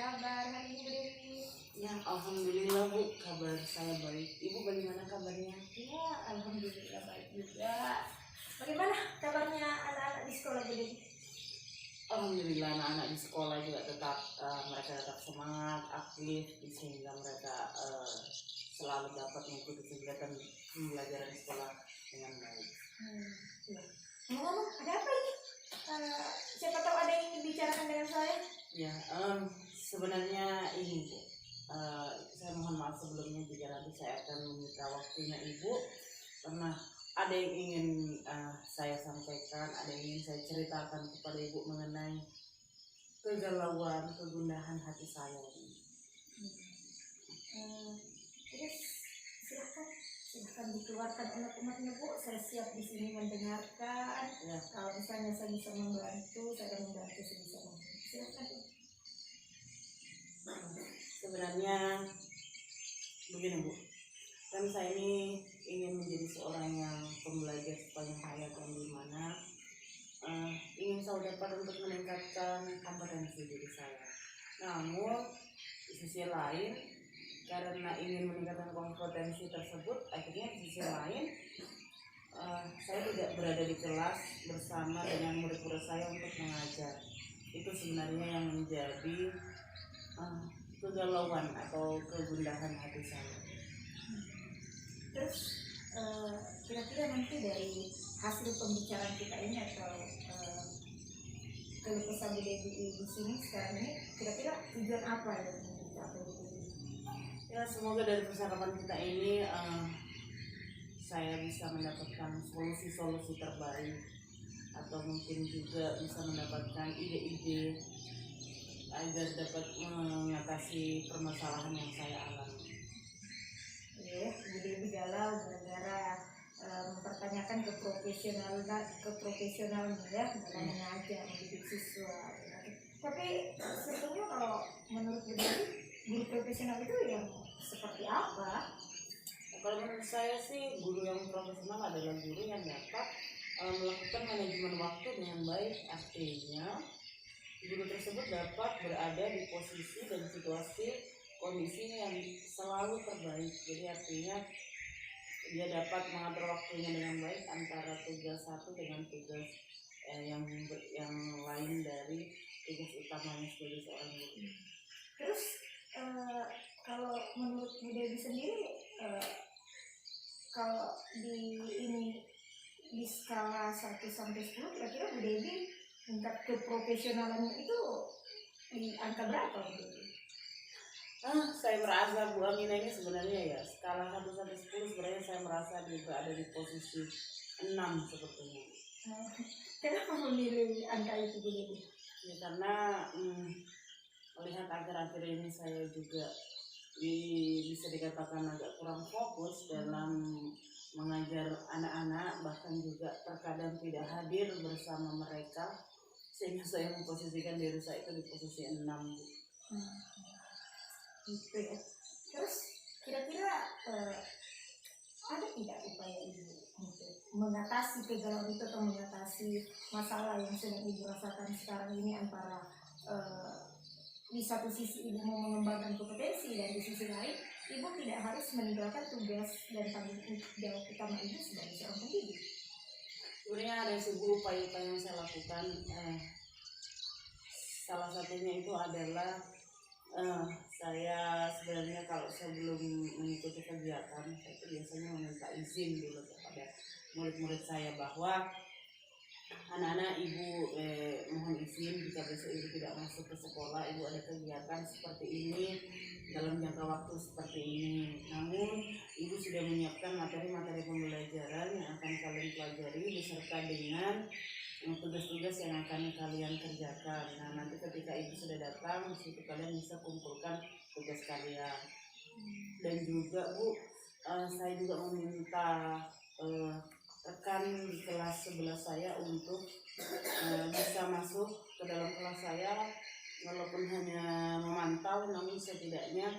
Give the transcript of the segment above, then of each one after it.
kabar hari ini Bu Dewi? Ya, alhamdulillah Bu, kabar saya baik. Ibu bagaimana kabarnya? Ya, alhamdulillah baik juga. Bagaimana kabarnya anak-anak di sekolah Bu Dewi? Alhamdulillah anak-anak di sekolah juga mereka tetap semangat, aktif, sehingga mereka selalu dapat mengikuti kegiatan pembelajaran sekolah dengan baik. Ya. Ngomong, ada apa ini? Siapa tahu ada yang ingin bicarakan dengan saya? Ya, sebenarnya ini Bu, saya mohon maaf sebelumnya jika nanti saya akan meminta waktunya Ibu, karena ada yang ingin saya sampaikan, ada yang ingin saya ceritakan kepada Ibu mengenai kegalauan, kegundahan hati saya. Terus silahkan dikeluarkan unek-uneknya Bu. Saya siap di sini mendengarkan. Ya. Kalau misalnya saya bisa membantu, saya akan membantu sebisa mungkin. Silahkan Bu. Sebenarnya begini Bu, kan saya ini ingin menjadi seorang yang pembelajar sepanjang hayat, yang dimana ingin saya dapat untuk meningkatkan kompetensi diri saya. Namun di sisi lain, karena ingin meningkatkan kompetensi tersebut, akhirnya di sisi lain saya tidak berada di kelas bersama dengan murid-murid saya untuk mengajar. Itu sebenarnya yang menjadi kegalauan atau kegundahan hati saya. Terus kira-kira nanti dari hasil pembicaraan kita ini atau keluh kesah Bu Dewi di sini sekarang ini, kira-kira tujuan apa yang ingin dicapai Bu Dewi? Ya, semoga dari percakapan kita ini saya bisa mendapatkan solusi-solusi terbaik, atau mungkin juga bisa mendapatkan ide-ide agar dapat mengatasi permasalahan yang saya alami. Ya, Bu Dewi galau gara-gara mempertanyakan keprofesionalan ya dalam mengajar, mendidik siswa. Tapi sebetulnya kalau menurut Bu Dewi, guru profesional itu yang seperti apa? Kalau menurut saya sih, guru yang profesional adalah guru yang dapat melakukan manajemen waktu dengan baik. Artinya guru tersebut dapat berada di posisi dan situasi kondisi yang selalu terbaik. Jadi artinya dia dapat mengatur waktunya dengan baik antara tugas satu dengan tugas yang lain dari tugas utamanya sebagai seorang guru. Terus kalau menurut Bu Dewi sendiri, kalau di skala 1 sampai 10, kira-kira Bu Dewi tingkat keprofesionalannya itu di angka berapa Bu Dewi? Saya merasa Bu Amina ini sebenarnya ya, skala 1 sampai 10 sebenarnya saya merasa berada di posisi 6 sepertinya. Kenapa memilih angka itu Bu Dewi? Ya, karena melihat akhir-akhir ini saya juga bisa dikatakan agak kurang fokus dalam mengajar anak-anak, bahkan juga terkadang tidak hadir bersama mereka, sehingga saya memposisikan diri saya itu di posisi 6. Gitu ya. Terus kira-kira ada tidak upaya Ibu untuk mengatasi kegalauan itu atau mengatasi masalah yang sedang Ibu rasakan sekarang ini, antara di satu sisi Ibu mau mengembangkan kompetensi dan di sisi lain Ibu tidak harus meninggalkan tugas dan tanggung jawab utama Ibu sebagai seorang pendidik? Sebenarnya ada sebuah upaya-upaya yang saya lakukan. Salah satunya itu adalah saya sebenarnya kalau sebelum mengikuti kegiatan, saya itu biasanya meminta izin dulu kepada murid-murid saya bahwa anak-anak Ibu mohon izin jika besok Ibu tidak masuk ke sekolah, Ibu ada kegiatan seperti ini dalam jangka waktu seperti ini. Namun Ibu sudah menyiapkan materi-materi pembelajaran yang akan kalian pelajari beserta dengan tugas-tugas yang akan kalian kerjakan. Nah, nanti ketika Ibu sudah datang, disitu kalian bisa kumpulkan tugas kalian. Dan juga Bu, saya juga meminta rekan di kelas sebelah saya untuk bisa masuk ke dalam kelas saya, walaupun hanya memantau, namun setidaknya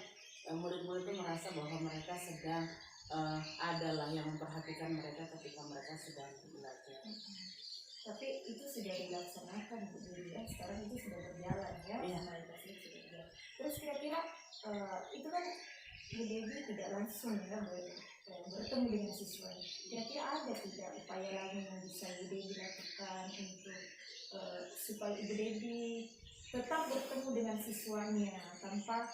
murid-murid itu merasa bahwa mereka sedang adalah yang memperhatikan mereka ketika mereka sedang belajar. Tapi itu sudah dilaksanakan Bu Dewi ya, sekarang itu sudah berjalan ya. Iya. Terus itu kan Bu Dewi tidak langsung ya bertemu dengan siswa. Kira-kira ada tidak upaya lain yang bisa Bu Dewi lakukan untuk supaya Ibu Dewi tetap bertemu dengan siswanya tanpa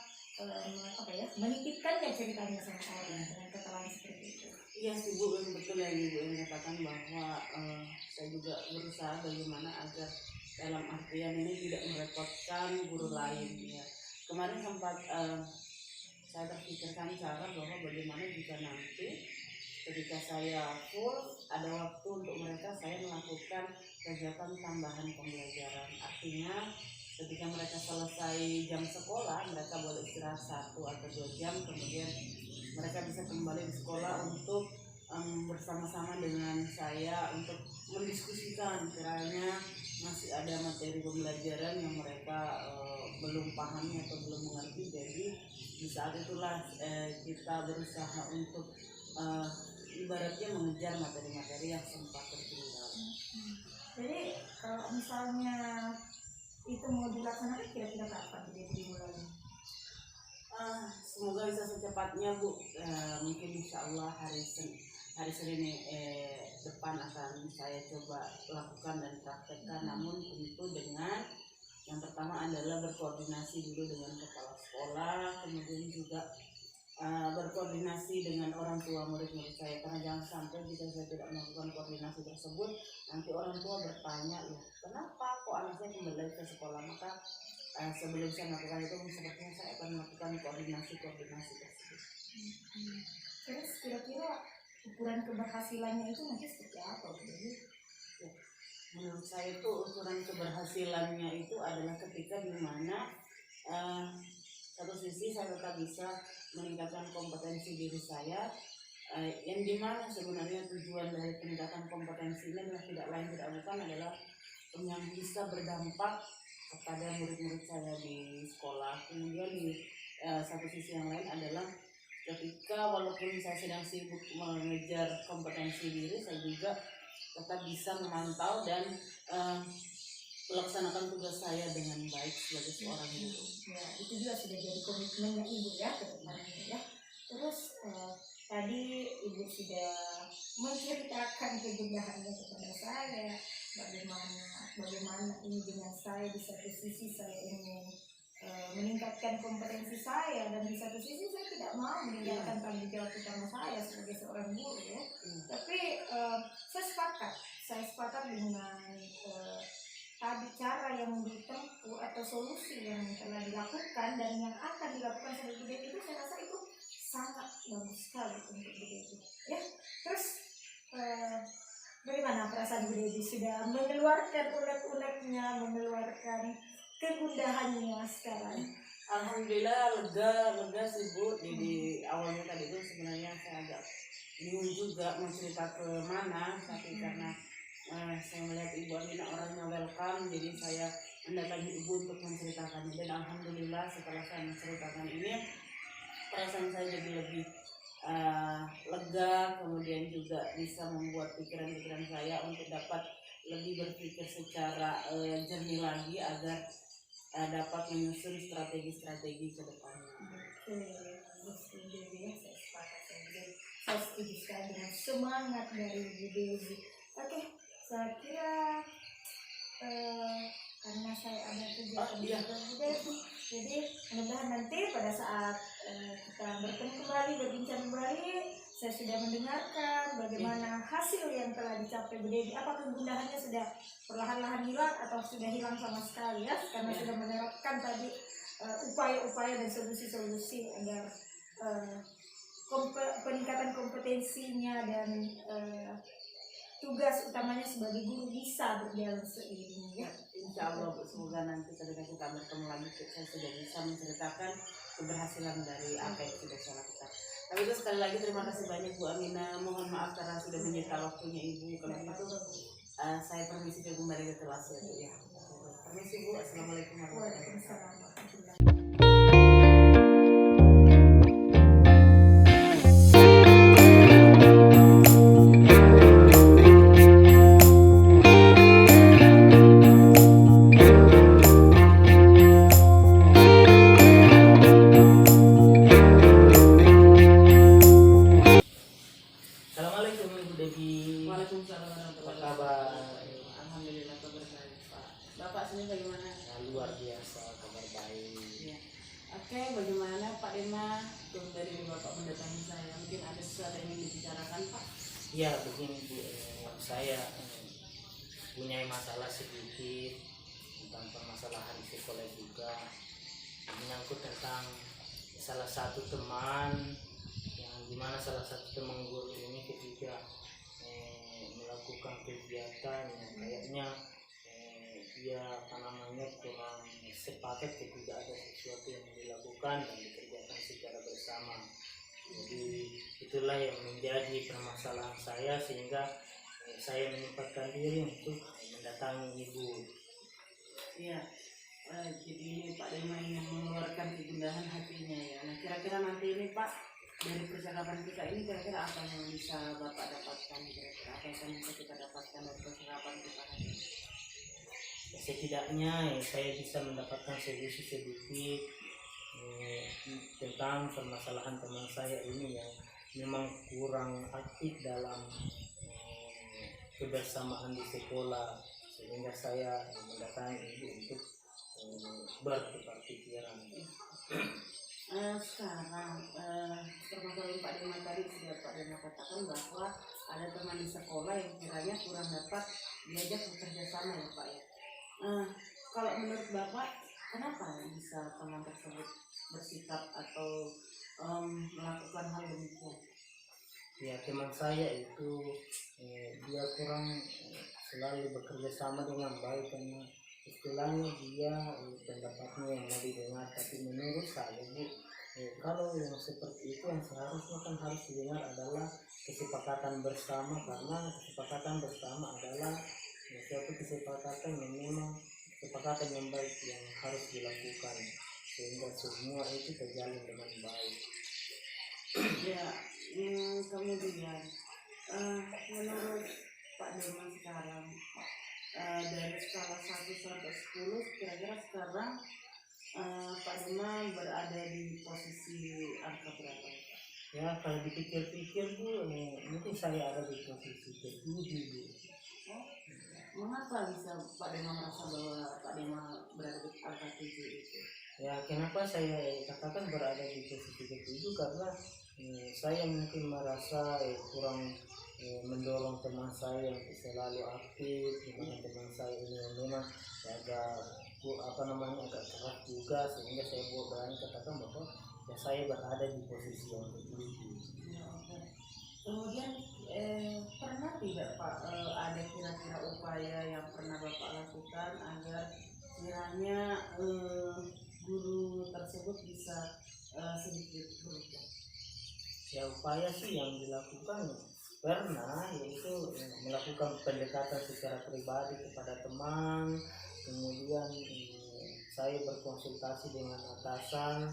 menitipkannya ceritanya sama orang dengan kata lain seperti itu? Iya sih Bu, yang betul yang Ibu yang katakan bahwa saya juga berusaha bagaimana agar dalam artian ini tidak merepotkan guru lain ya. Kemarin sempat saya terpikirkan cara bahwa bagaimana jika nanti ketika saya full ada waktu untuk mereka, saya melakukan kegiatan tambahan pembelajaran. Artinya ketika mereka selesai jam sekolah, mereka boleh istirahat 1 atau 2 jam, kemudian mereka bisa kembali di sekolah untuk bersama-sama dengan saya untuk mendiskusikan kiranya masih ada materi pembelajaran yang mereka belum pahami atau belum mengerti. Jadi di saat itulah kita berusaha untuk ibaratnya mengejar materi-materi yang sempat tertinggal. Jadi kalau misalnya itu mau dilaksanakan kira-kira kapan dia dimulai? Semoga bisa secepatnya Bu. Mungkin insya Allah hari Senin depan akan saya coba lakukan dan praktekkan. Namun tentu dengan yang pertama adalah berkoordinasi dulu dengan kepala sekolah, kemudian juga berkoordinasi dengan orang tua murid-murid saya, karena jangan sampai jika saya tidak melakukan koordinasi tersebut nanti orang tua bertanya, loh kenapa kok anak saya kembali ke sekolah. Maka sebelum saya melakukan itu sepertinya saya akan melakukan koordinasi tersebut. Terus kira-kira ukuran keberhasilannya itu nanti seperti apa? Ya, menurut saya itu ukuran keberhasilannya itu adalah ketika dimana satu sisi saya tetap bisa meningkatkan kompetensi diri saya, yang dimana sebenarnya tujuan dari peningkatan kompetensi ini adalah tidak lain tidak bukan adalah yang bisa berdampak kepada murid-murid saya di sekolah. Kemudian di satu sisi yang lain adalah ketika walaupun saya sedang sibuk mengejar kompetensi diri, saya juga tetap bisa memantau dan melaksanakan tugas saya dengan baik sebagai seorang guru. Ya, itu juga sudah jadi komitmennya Ibu ya ke depannya ya. Terus tadi Ibu sudah menceritakan kegundahannya kepada saya, bagaimana ini dengan saya di satu sisi saya ingin meningkatkan kompetensi saya, dan di satu sisi saya tidak mau meninggalkan tanggung jawab utama saya sebagai seorang guru ya. Tapi saya sepakat dengan tadi cara yang ditempuh atau solusi yang telah dilakukan dan yang akan dilakukan oleh Bu Dewi itu, saya rasa itu sangat bagus sekali untuk Bu Dewi ya. Terus bagaimana perasaan Bu Dewi sudah mengeluarkan unek-uneknya, mengeluarkan kegundahannya sekarang? Alhamdulillah lega sih Bu. Di awalnya tadi itu sebenarnya saya agak bingung juga mau cerita ke mana, tapi karena saya melihat Ibu Amina orangnya welcome, jadi saya mendatangi Ibu untuk menceritakannya. Dan alhamdulillah setelah saya menceritakan ini, perasaan saya jadi lebih lega, kemudian juga bisa membuat pikiran-pikiran saya untuk dapat lebih berpikir secara jernih lagi agar dapat menyusun strategi-strategi ke depannya. Saya setuju sekali dengan semangat dari Bu Dewi. Oke, saya kira karena saya ada kegiatan Bu Dewi, jadi mudah-mudahan nanti pada saat kita bertemu kembali, berbincang kembali, saya sudah mendengarkan bagaimana hasil yang telah dicapai Bu Dewi. Apa kegundahannya sudah perlahan-lahan hilang atau sudah hilang sama sekali ya, karena sudah menerapkan tadi upaya-upaya dan solusi-solusi agar peningkatan kompetensinya dan tugas utamanya sebagai guru bisa berjalan seiring ya. Insya Allah Bu, semoga nanti ketika kita bertemu lagi saya sudah bisa menceritakan keberhasilan dari apa yang sudah saya lakukan. Tapi itu sekali lagi terima kasih banyak Bu Amina, mohon maaf karena sudah menyita waktunya Ibu. Kalau gitu saya permisi kembali ke kelas ya Bu ya. Permisi Bu, assalamualaikum warahmatullahi wabarakatuh. luar biasa, kabar baik. Ya. Oke, bagaimana Pak Dema dari Bapak mendatangi saya? Mungkin ada sesuatu yang ingin dibicarakan Pak? Ya begini Bu, saya punya masalah sedikit tentang permasalahan di sekolah juga, menyangkut tentang salah satu teman, yang dimana salah satu teman guru ini ketika melakukan kegiatan yang kayaknya dia kurang sepakat ketika ada sesuatu yang dilakukan dan dikerjakan secara bersama. Jadi itulah yang menjadi permasalahan saya, sehingga saya menyempatkan diri untuk mendatangi Ibu. Iya, jadi ini Pak Dema yang mengeluarkan kegundahan hatinya ya. Nah kira-kira nanti ini Pak, dari percakapan kita ini kira-kira apa yang bisa Bapak dapatkan? Kira-kira apa yang bisa kita dapatkan dari percakapan kita hari ini? Setidaknya saya bisa mendapatkan solusi sedikit tentang permasalahan teman saya ini yang memang kurang aktif dalam kebersamaan di sekolah, sehingga saya mendatangi Ibu untuk bertukar pikiran. Sekarang permasalahan Pak Dema tadi sudah Pak Dema katakan bahwa ada teman di sekolah yang kiranya kurang dapat diajak bekerja sama ya Pak ya. Kalau menurut Bapak, kenapa bisa teman tersebut bersikap atau melakukan hal demikian? Ya, teman saya itu dia kurang selalu bekerja sama dengan baik, karena istilahnya dia pendapatnya yang mau didengar, tapi menurut saya Bu, kalau yang seperti itu yang seharusnya kan harus didengar adalah kesepakatan bersama, karena kesepakatan bersama adalah suatu kesepakatan yang memang kesepakatan yang baik yang harus dilakukan sehingga semua itu terjalin dengan baik. Ya, kemudian menurut Pak Dema sekarang dari skala 1 sampai 10, kira-kira sekarang Pak Dema berada di posisi angka berapa? Ya, kalau dipikir-pikir Bu, mungkin saya ada di posisi ke-7 Bu. Mengapa bisa Pak Dema merasa bahwa Pak Dema berada di angka 7 itu? Ya, kenapa saya katakan berada di posisi ke-7, karena saya mungkin merasa kurang mendorong teman saya untuk selalu aktif, dimana teman saya ini memang agak agak keras juga, sehingga saya berani katakan bahwa ya saya berada di posisi yang ke-7. Ya, oke. Kemudian pernah tidak Pak ada kira-kira upaya yang pernah Bapak lakukan agar kiranya guru tersebut bisa sedikit berubah? Ya, upaya sih yang dilakukan pernah, yaitu melakukan pendekatan secara pribadi kepada teman, kemudian saya berkonsultasi dengan atasan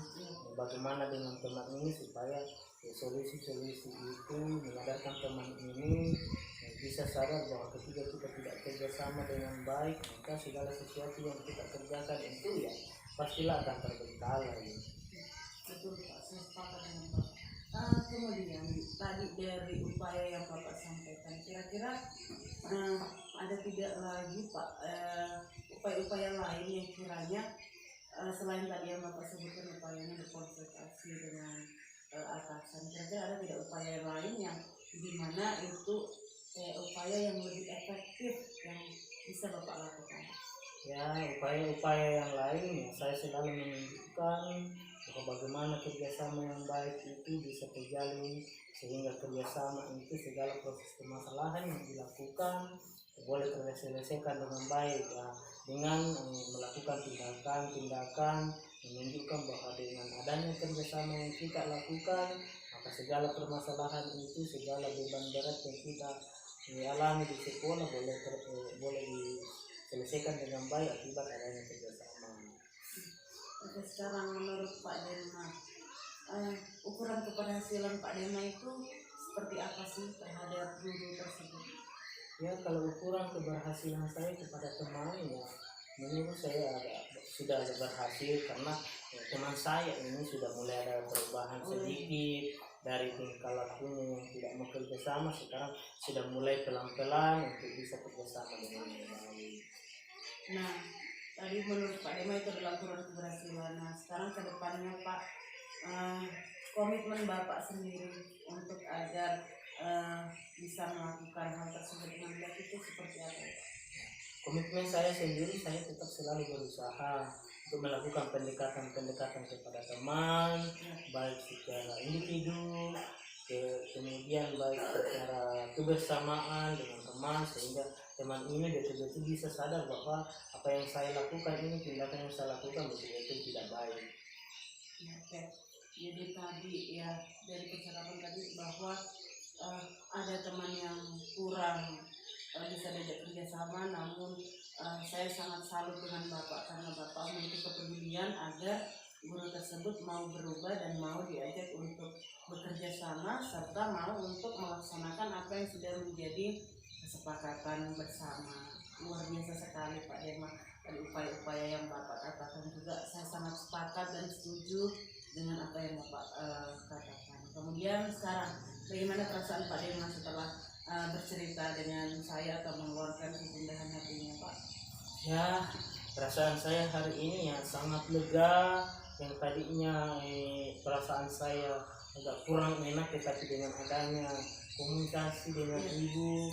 bagaimana dengan teman ini supaya solusi-solusi itu menyadarkan teman ini bisa sadar bahwa ketika kita tidak kerjasama dengan baik, maka segala sesuatu yang kita kerjakan itu ya pastilah akan terbengkalai. Betul Pak, saya sepakat dengan Bapak. Kemudian tadi dari upaya yang Bapak sampaikan, kira-kira ada tidak lagi Pak upaya-upaya lain yang kiranya selain tadi yang Bapak sebutkan upayanya berkonsultasi dengan atasan, kira-kira ada tidak upaya lain yang dimana itu upaya yang lebih efektif yang bisa Bapak lakukan? Ya, upaya-upaya yang lain ya saya selalu menunjukkan bahwa bagaimana kerjasama yang baik itu bisa terjalin, sehingga kerjasama itu segala proses permasalahan yang dilakukan boleh terselesaikan dengan baik ya, dengan melakukan tindakan-tindakan menunjukkan bahwa dengan adanya kerjasama yang kita lakukan, maka segala permasalahan itu, segala beban berat yang kita alami di sekolah boleh diselesaikan dengan baik akibat adanya kerjasama. Oke, sekarang menurut Pak Dema, ukuran keberhasilan Pak Dema itu seperti apa sih terhadap guru tersebut? Ya, kalau ukuran keberhasilan saya kepada teman ya menurut saya sudah ada berhasil, karena teman saya ini sudah mulai ada perubahan sedikit dari tingkah lakunya yang tidak mau kerjasama, sekarang sudah mulai pelan-pelan untuk bisa kerjasama dengan baik. Nah, tadi menurut Pak Dema itu adalah ukuran keberhasilan. Nah sekarang ke depannya Pak, komitmen Bapak sendiri untuk agar bisa melakukan hal tersebut dengan baik itu seperti apa Pak? Komitmen saya sendiri, saya tetap selalu berusaha untuk melakukan pendekatan-pendekatan kepada teman, baik secara individu, kemudian baik secara kebersamaan dengan teman, sehingga teman ini betul-betul bisa sadar bahwa apa yang saya lakukan ini, tindakan yang saya lakukan betul-betul tidak baik. Oke, jadi tadi ya dari percakapan tadi bahwa ada teman yang kurang bisa diajak kerjasama, namun saya sangat salut dengan Bapak karena Bapak memiliki kepedulian agar guru tersebut mau berubah dan mau diajak untuk bekerja sama serta mau untuk melaksanakan apa yang sudah menjadi kesepakatan bersama. Luar biasa sekali Pak Dema, dan upaya-upaya yang Bapak katakan juga saya sangat sepakat dan setuju dengan apa yang Bapak katakan. Kemudian sekarang bagaimana perasaan Pak Dema setelah bercerita dengan saya atau mengeluarkan kegundahan hatinya Pak? Ya, perasaan saya hari ini ya sangat lega. Yang tadinya perasaan saya agak kurang enak, tetapi dengan adanya komunikasi dengan ibu,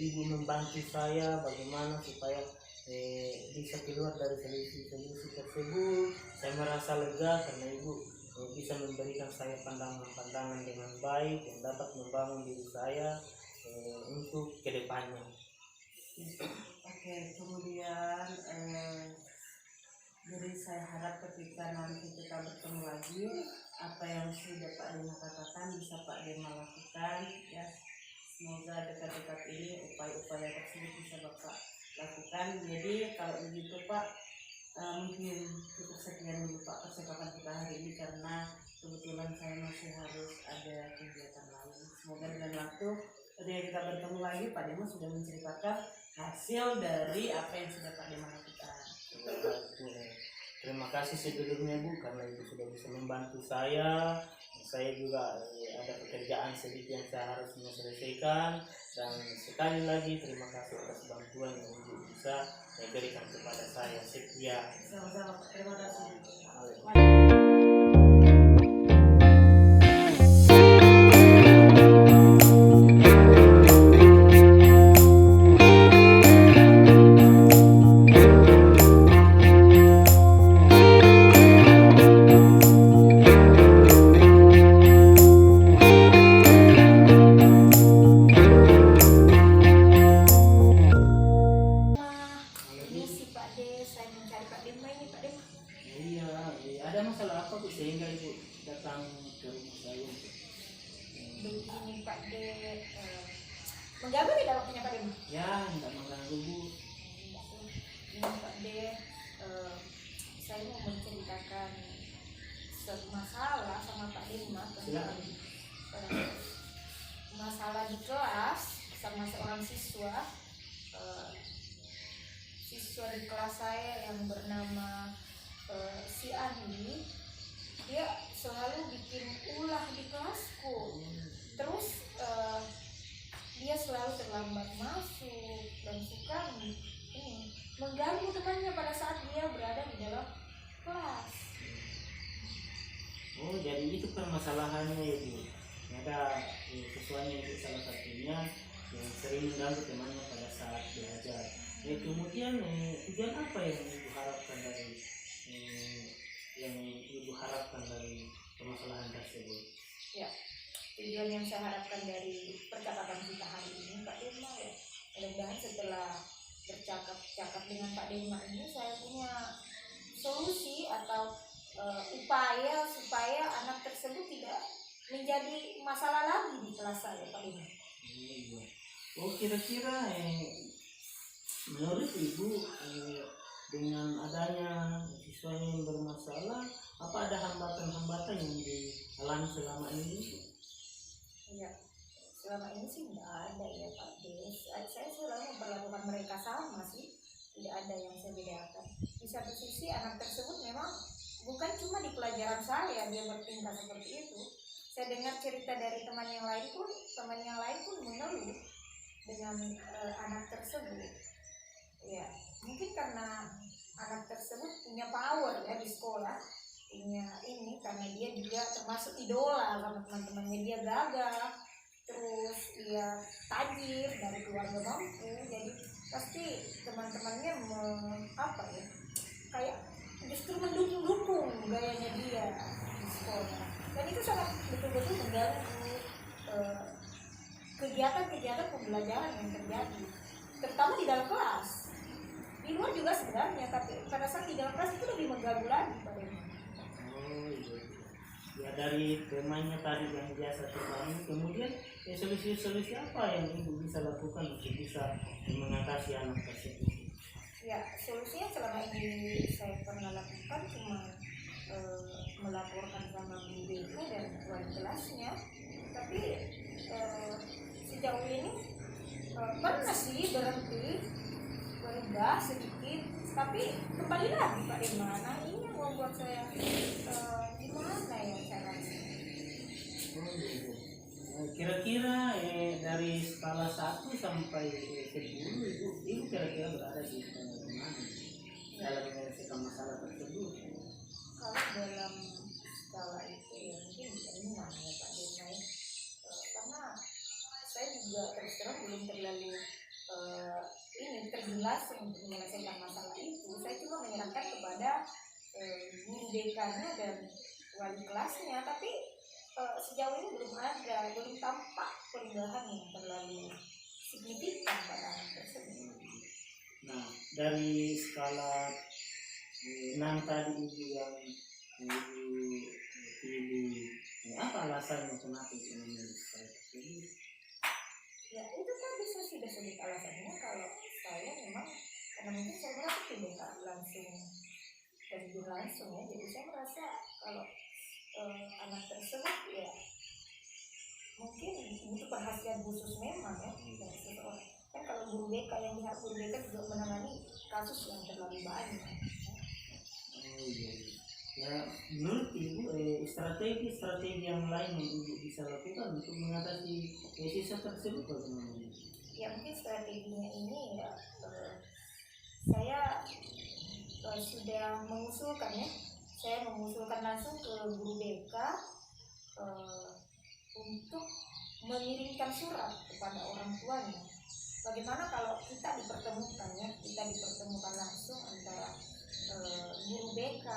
ibu membantu saya bagaimana supaya bisa keluar dari solusi tersebut. Saya merasa lega karena ibu bisa memberikan saya pandangan-pandangan dengan baik yang dapat membangun diri saya untuk kedepannya. Oke, kemudian jadi saya harap ketika nanti kita bertemu lagi, apa yang sudah Pak Dema katakan bisa Pak Dema lakukan ya. Semoga dekat-dekat ini upaya-upaya tersebut bisa Bapak lakukan. Jadi kalau begitu Pak, mungkin cukup sekian dulu Pak percakapan kita hari ini karena kebetulan saya masih harus ada kegiatan lain. Semoga dengan waktu ketika kita bertemu lagi Pak Dema sudah menceritakan hasil dari apa yang sudah Pak Dema lakukan. Terima kasih sebelumnya Bu karena Ibu sudah bisa membantu saya. Saya juga ada pekerjaan sedikit yang saya harus menyelesaikan, dan sekali lagi terima kasih atas bantuan yang Ibu bisa berikan kepada saya. Sekian. Sama-sama Pak, terima kasih. Ini si Pak De, saya mencari Pak Dema ini Pak Dema. Iya, ada masalah apa Bu sehingga Ibu datang ke rumah saya? Begini Pak De, mengganggu tidak waktunya Pak Dema? Ya, tidak mengganggu Bu. Ini Pak De, saya mau menceritakan masalah sama Pak Dema tentang masalah di kelas sama seorang siswa. Siswa di kelas saya yang bernama si Andi, dia selalu bikin ulah di kelasku. Terus dia selalu terlambat masuk dan suka mengganggu temannya pada saat dia berada di dalam kelas. Oh, jadi itu permasalahannya ya Bu. Ada siswanya itu salah satunya yang sering mengganggu temannya pada saat belajar. Kemudian tujuan apa yang Ibu harapkan dari permasalahan tersebut? Ya, tujuan yang saya harapkan dari percakapan kita hari ini Pak Dema ya, mudah-mudahan setelah bercakap dengan Pak Dema ini saya punya solusi atau upaya supaya anak tersebut tidak menjadi masalah lagi di kelas saya Pak Dema. Oh, kira-kira menurut Ibu dengan adanya siswanya yang bermasalah, apa ada hambatan-hambatan yang dialami selama ini? Ya, selama ini sih tidak ada ya Pak Des. Saya selalu memperlakukan mereka sama sih, tidak ada yang saya bedakan. Di satu sisi anak tersebut memang bukan cuma di pelajaran saya dia bertingkah seperti itu. Saya dengar cerita dari teman yang lain pun mengeluh dengan anak tersebut. Ya, mungkin karena anak tersebut punya power ya di sekolah, punya ini karena dia juga termasuk idola sama teman-temannya, dia gagah, terus dia tajir dari keluarga mampu, jadi pasti teman-temannya apa ya, kayak justru mendukung gayanya dia di sekolah, dan itu sangat betul-betul mengganggu kegiatan-kegiatan pembelajaran yang terjadi, terutama di dalam kelas. Di luar juga sebenarnya, tapi pada saat di dalam kelas itu lebih mengganggu lagi pada Oh iya. Ya dari temanya tadi yang biasa terbangun, kemudian solusi-solusi apa yang ibu bisa lakukan untuk bisa mengatasi anak tersebut? ya. Solusinya selama ini saya pernah lakukan cuma melaporkan sama guru BK dan wali kelasnya, tapi sejauh ini pernah sih berubah sedikit, tapi kembali lagi Pak Irma. Nah ini yang membuat saya gimana ya caranya. Oh iya. Kira-kira dari skala 1 sampai 10 ibu kira-kira berada di mana dalam menyelesaikan masalah tersebut? Kalau dalam skala itu ya mungkin bisa 6 ya Pak Irma ya. Karena saya juga terus terang belum terlalu ini terjelas untuk menyelesaikan masalah itu. Saya cuma menyerahkan kepada guru BK-nya dan wali kelasnya, tapi sejauh ini belum tampak perubahan yang terlalu signifikan pada anak tersebut. Nah, dari skala 6 tadi ibu yang ibu pilih, apa alasannya kenapa ibu memilih skala tersebut? Ya itu kan bisa sudah sebut alasannya, kalau saya memang karena mungkin saya merasa tidak langsung terjun langsung ya, jadi saya merasa kalau anak tersebut ya mungkin butuh perhatian khusus memang ya dari seseorang. Kan kalau guru BK yang lihat, guru BK juga menangani kasus yang terlalu banyak. Oh iya. Ya menurut ibu strategi yang lain yang ibu bisa lakukan untuk mengatasi siswa tersebut bagaimana? Ya mungkin strateginya ini ya saya sudah mengusulkan ya, saya mengusulkan langsung ke guru BK untuk mengirimkan surat kepada orang tuanya. Bagaimana kalau kita dipertemukan ya, kita dipertemukan langsung antara guru BK,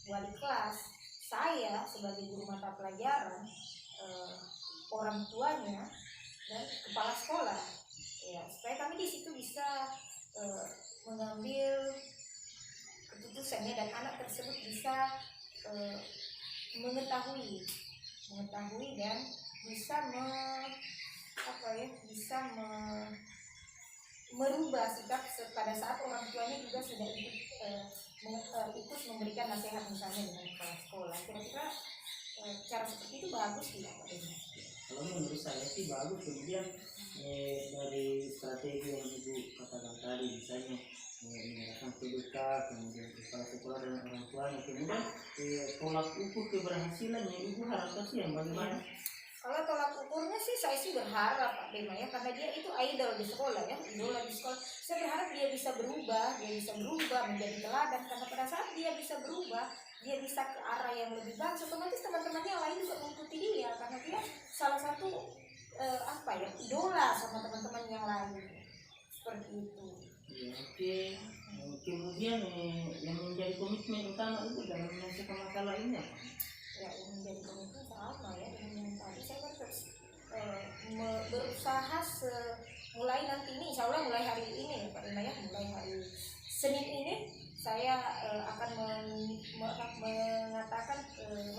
wali kelas, saya sebagai guru mata pelajaran, orang tuanya dan kepala sekolah, ya supaya kami di situ bisa mengambil keputusannya dan anak tersebut bisa mengetahui dan bisa merubah sikap pada saat orang tuanya juga sudah ikut memberikan nasihat misalnya dengan kepala sekolah. Kira-kira cara seperti itu bagus tidak Pak Deni? Kalau menurut saya sih bagus. Kemudian dari strategi yang ibu katakan tadi, misalnya menyerahkan PDK, kemudian kepala sekolah dan orang tuanya, kemudian tolak ukur keberhasilannya ibu harapkan sih yang bagaimana? Kalau tolak ukurnya sih saya sih berharap Pak Bima ya, karena dia itu idol di sekolah ya, idola di sekolah. Saya berharap dia bisa berubah menjadi teladan, karena pada saat dia bisa berubah, dia bisa ke arah yang lebih bagus, otomatis teman-temannya yang lain juga mengikuti dia, karena dia salah satu idola sama teman-teman yang lain seperti itu. Ya, oke. Kemudian yang menjadi komitmen utama itu dalam menyelesaikan masalah ini apa? Ya yang menjadi komitmen sama ya dengan yang tadi, saya kan terus berusaha mulai nanti ini, insya Allah mulai hari ini ya Pak Rina ya, mulai hari Senin ini saya akan mengatakan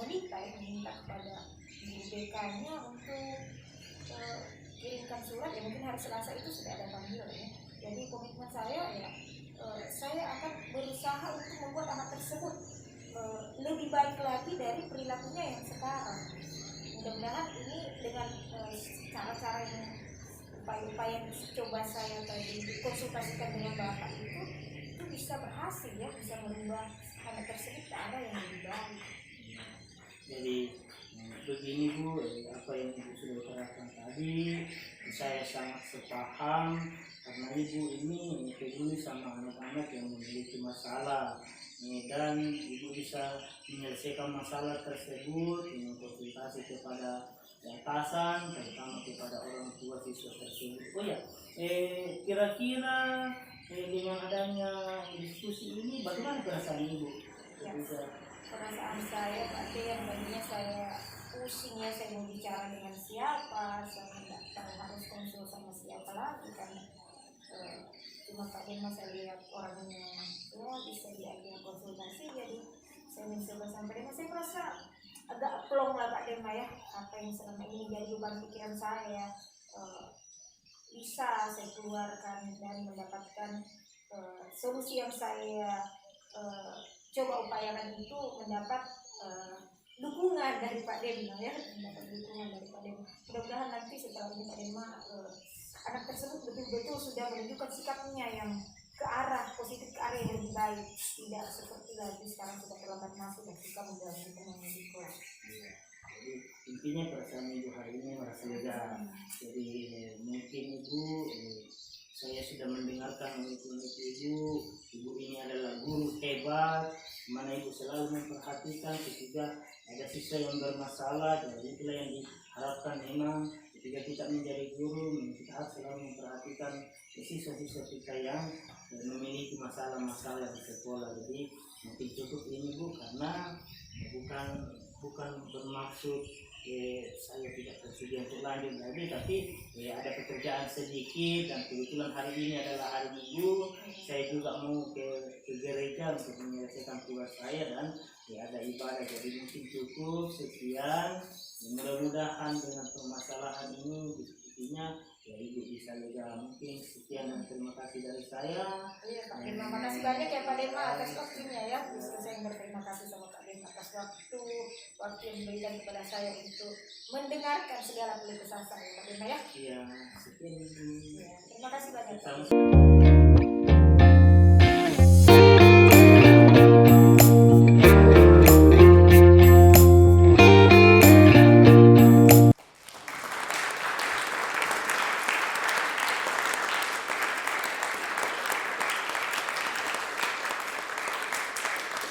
meminta kepada guru BK-nya untuk kirimkan surat ya, mungkin hari Selasa itu sudah ada panggilan ya. Jadi komitmen saya ya, saya akan berusaha untuk membuat anak tersebut lebih baik lagi dari perilakunya yang sekarang. Mudah-mudahan ini dengan cara-cara yang upaya-upaya yang coba saya tadi konsultasikan dengan Bapak itu bisa berhasil ya, bisa merubah anak tersebut ke arah yang lebih baik. Jadi begini Bu, apa yang Ibu sudah utarakan tadi, saya sangat sepaham karena ibu ini peduli sama anak-anak yang memiliki masalah. Dan ibu bisa menyelesaikan masalah tersebut dengan konsultasi kepada atasan, terutama kepada orang tua siswa tersebut. Oh ya, kira-kira dengan adanya diskusi ini bagaimana perasaan ibu? Ya. Bisa Perasaan saya Pak D, yang tadinya saya pusing ya, saya mau bicara dengan siapa, saya nggak tahu harus konsul sama siapa lagi kan. Cuma Pak D saya lihat orangnya ya bisa diajak konsultasi, jadi saya mencoba sampai dengan saya merasa agak plong lah Pak D ya, apa yang selama ini jadi beban pikiran saya bisa saya keluarkan dan mendapatkan solusi yang saya coba upayakan itu mendapat dukungan dari Pak Dem ya, mendapat dukungan dari Pak Dem. Mudah-mudahan nanti setelah ini Pak Dem anak tersebut betul-betul sudah menunjukkan sikapnya yang ke arah positif, ke arah yang lebih baik, tidak seperti lagi sekarang sudah terlambat masuk dan kita mengganggu teman di kelas. Jadi intinya perasaan ibu hari ini merasa lega. Jadi mungkin ibu, saya sudah mendengarkan unek-unek ibu ini adalah guru hebat, mana ibu selalu memperhatikan ketika ada siswa yang bermasalah. Jadi itulah yang diharapkan memang ketika kita menjadi guru, kita harus selalu memperhatikan siswa-siswa kita yang memiliki masalah-masalah di sekolah. Jadi mungkin cukup ini bu, karena bukan bermaksud saya tidak bersedia untuk lanjut lagi, tapi ada pekerjaan sedikit dan kebetulan hari ini adalah hari Minggu. Saya juga mau ke gereja untuk menyelesaikan tugas saya dan ada ibadah, jadi mungkin cukup sekian. Mudah-mudahan dengan permasalahan ini diskusinya ibu bisa lega. Mungkin sekian dan terima kasih dari saya. Iya Pak Dem, terima kasih banyak ya Pak Dem atas waktunya ya. Justru saya yang berterima kasih sama Pak Dem atas waktu yang diberikan kepada saya untuk mendengarkan segala keluh kesah saya Pak Dem ya. Iya, sekian ibu. Ya, terima kasih banyak. Sama-sama.